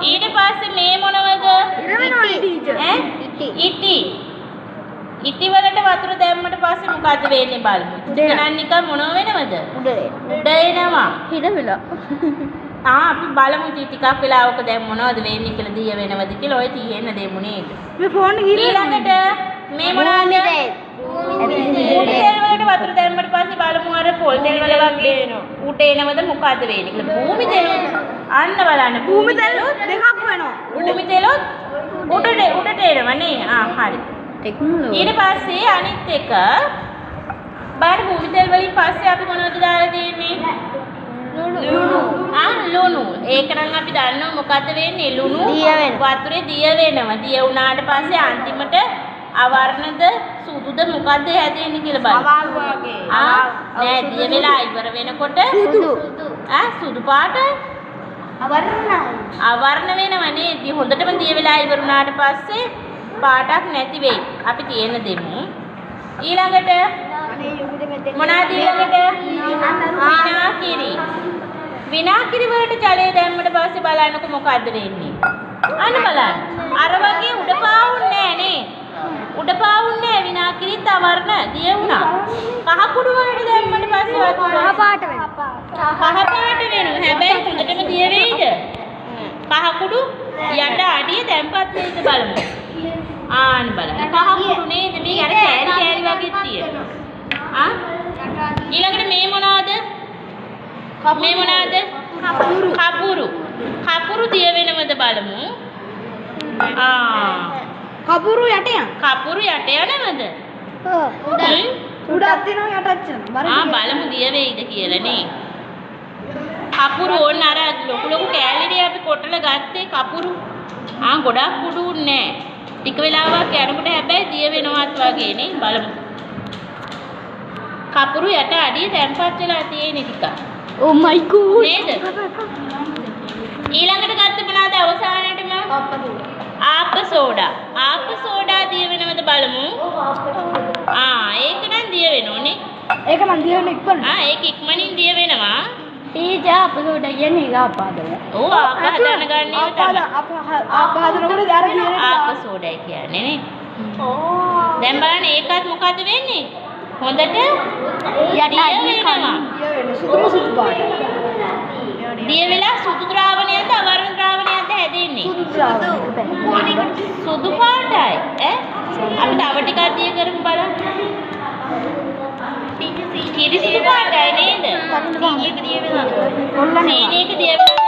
ඊට පස්සේ මේ මොනවද? ඉටි. ඉටි වලට වතුර දැම්මට පස්සේ මොකද වෙන්නේ බලමු. ඉතින් නිකන් මොනව වෙනවද? උඩ එනවා. හිරවිලා. අපි බලමු ටිකක් වෙලාවක දැන් මොනවද වෙන්නේ කියලා දිය වෙනවද කියලා ඔය තියෙන්න දෙමු නේද? මේ ෆෝන් එක ඊළඟට මේ මොනවද? භූමි තෙල් වලට වතුර දැම්මට පස්සේ බලමු අර පොල් තෙල් වල වගේ උඩ එනවද මොකද වෙන්නේ කියලා. භූමි තෙල් අන්න බලන්න. භූමි තෙල් දෙකක් වෙනවා. භූමි තෙලොත් උඩට එනවා නේ. හරි. ඊට පස්සේ අනිත් එක බලන්න භූමි තෙල් වලින් පස්සේ අපි මොනවද දාලා තියෙන්නේ? ලුණු. ඒක නම් අපි දන්නවා මොකද්ද වෙන්නේ? ලුණු වතුරේ දිය වෙනවා. දිය වුණාට පස්සේ අන්තිමට අවර්ණද සුදුද මොකද්ද හැදෙන්නේ කියලා බලන්න. නෑ දිය වෙලා ඉවර වෙනකොට සුදු පාට අවර්ණ වෙනවා නේද? හොඳටම දිය වෙලා ඉවර වුණාට පස්සේ පාටක් නැති වෙයි. අපි තියෙන දෙමු. ඊළඟට මොනවාද ඊළඟට? විනාකිරි. විනාකිරි වලට ජලය දැම්මට පස්සේ බලන්නකො මොකද්ද වෙන්නේ? අන්න බලන්න. අර වගේ උඩ පාවුන්නේ නෑ නේ. උඩ පාවුන්නේ නෑ විනාකිරිත් අවර්ණ දිය වුණා. කහ කුඩු වලට දැම්මට පස්සේ කහ පාට වෙනවා. කහ පාට වෙනවා. හැබැයි හොඳටම දිය වෙයිද? කහ කුඩු යට අඩිය දැම්පත් වෙයිද බලමු. ආන්න බලන්න. කහ කුඩු නේද? මේ අර කෑලි වගේ තියෙනවා. ඊළඟට මේ මොනවද? මේ මොනවද? කපුරු. කපුරු දිය වෙනවද බලමු. කපුරු යට යන. කපුරු යට යනවද? උඩක් දෙනවා යටත් යනවා. බලමු දිය වෙයිද කියලා නේ. කපුරු ඕන අර ලොකු කෑලිනේ අපි කොටලා ගත්තේ කපුරු. ගොඩක් කුඩු නෑ. ටික වෙලාවක් යනකොට හැබැයි දිය වෙනවත් වගේ නේ බලමු. කපුරු යට අඩිය තැම්පත් වෙලා තියෙන ටික. Oh my god. නේද? ඊළඟට ගත්ත මොනවාද අවසානයේටම? ආප සෝඩා. ආප සෝඩා දිය වෙනවද බලමු. ඒක නම් දිය වෙනෝනේ. ඒක නම් දිය වෙන ඉක්මන. ඒක ඉක්මනින් දිය වෙනවා. ඊට ආප සෝඩා කියන්නේ ඒක ආපාදන. ආප හදන ගන්නේ තමයි. ආපාදනකොට දාර දිය වෙනවා. ආප සෝඩා කියන්නේ නේ. දැන් බලන්න ඒකත් මොකද වෙන්නේ? හොඳට දිය වෙනවා. සුදු පාට. දිය වෙලා සුදු ද්‍රාවණයද අවර්ණ ද්‍රාවණයද හැදෙන්නේ? සුදු පාටයි. අපි තව ටිකක් දිය කරමු බලන්න. කිරි සුදු පාටයි නේද? සීනියක දිය වෙනවා. සීනියක දිය වෙනවා.